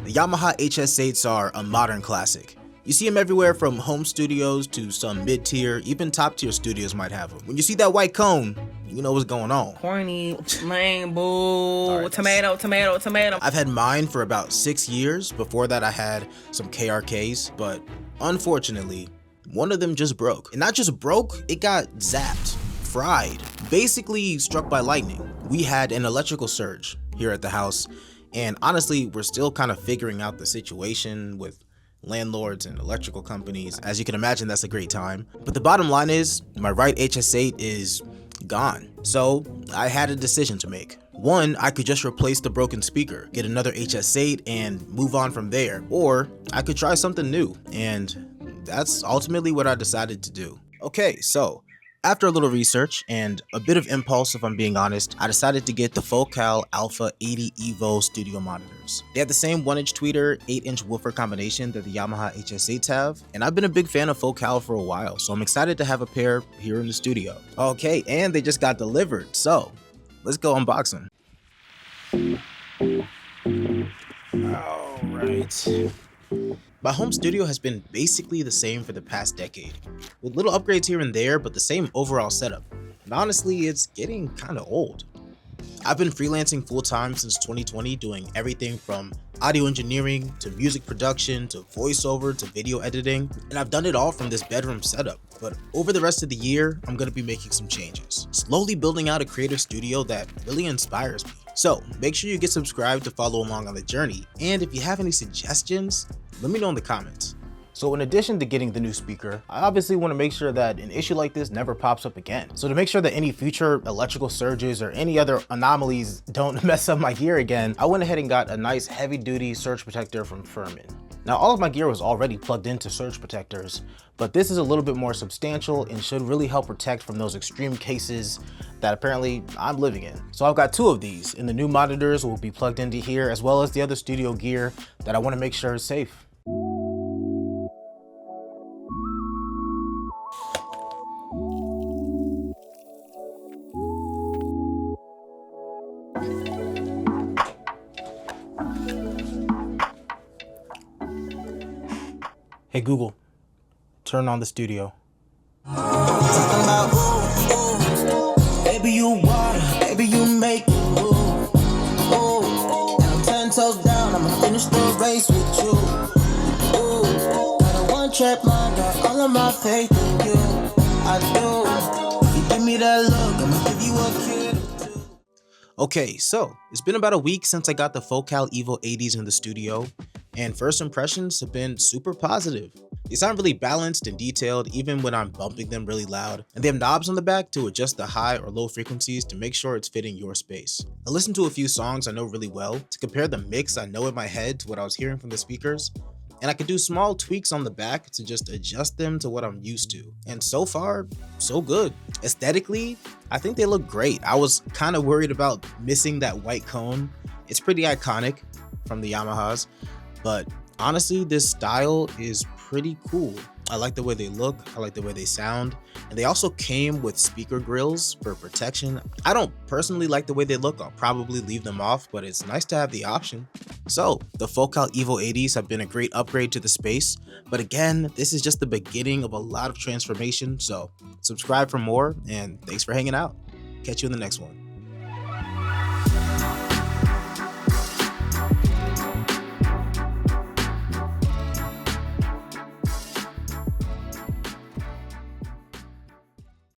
The Yamaha HS8s are a modern classic. You see them everywhere from home studios to some mid-tier, even top-tier studios might have them. When you see that white cone, you know what's going on. Corny, lame, bull, right, tomato. I've had mine for about 6 years. Before that I had some KRKs, but unfortunately, one of them just broke. And not just broke, it got zapped, fried, basically struck by lightning. We had an electrical surge here at the house, and honestly, we're still kind of figuring out the situation with landlords and electrical companies. As you can imagine, that's a great time. But the bottom line is, my right HS8 is gone. So I had a decision to make. One, I could just replace the broken speaker, get another HS8 and move on from there. Or I could try something new, and that's ultimately what I decided to do. Okay, so after a little research and a bit of impulse, if I'm being honest, I decided to get the Focal Alpha 80 Evo studio monitors. They have the same 1-inch tweeter, 8-inch woofer combination that the Yamaha HS8s have, and I've been a big fan of Focal for a while, so I'm excited to have a pair here in the studio. Okay, and they just got delivered, so let's go unbox them. Alright. My home studio has been basically the same for the past decade, with little upgrades here and there, but the same overall setup. And honestly, it's getting kinda old. I've been freelancing full-time since 2020, doing everything from audio engineering to music production to voiceover to video editing, and I've done it all from this bedroom setup. But over the rest of the year, I'm gonna be making some changes, slowly building out a creative studio that really inspires me. So make sure you get subscribed to follow along on the journey, and if you have any suggestions, let me know in the comments. So in addition to getting the new speaker, I obviously want to make sure that an issue like this never pops up again. So to make sure that any future electrical surges or any other anomalies don't mess up my gear again, I went ahead and got a nice heavy-duty surge protector from Furman. Now all of my gear was already plugged into surge protectors, but this is a little bit more substantial and should really help protect from those extreme cases that apparently I'm living in. So I've got 2 of these, and the new monitors will be plugged into here, as well as the other studio gear that I want to make sure is safe. Hey Google, turn on the studio. Baby, you water, baby, you make it move. And I'm 10 toes down, I'ma finish the race with you. Got a one-track mind, got all of my faith in you. I do. If you give me that look, I'ma give you a kid or 2. Okay, so it's been about a week since I got the Focal Evo 80s in the studio, and first impressions have been super positive. They sound really balanced and detailed even when I'm bumping them really loud, and they have knobs on the back to adjust the high or low frequencies to make sure it's fitting your space. I listened to a few songs I know really well to compare the mix I know in my head to what I was hearing from the speakers, and I could do small tweaks on the back to just adjust them to what I'm used to. And so far, so good. Aesthetically, I think they look great. I was kind of worried about missing that white cone. It's pretty iconic from the Yamahas, but honestly, this style is pretty cool. I like the way they look, I like the way they sound, and they also came with speaker grills for protection. I don't personally like the way they look, I'll probably leave them off, but it's nice to have the option. So, the Focal Evo 80s have been a great upgrade to the space, but again, this is just the beginning of a lot of transformation, so subscribe for more, and thanks for hanging out. Catch you in the next one.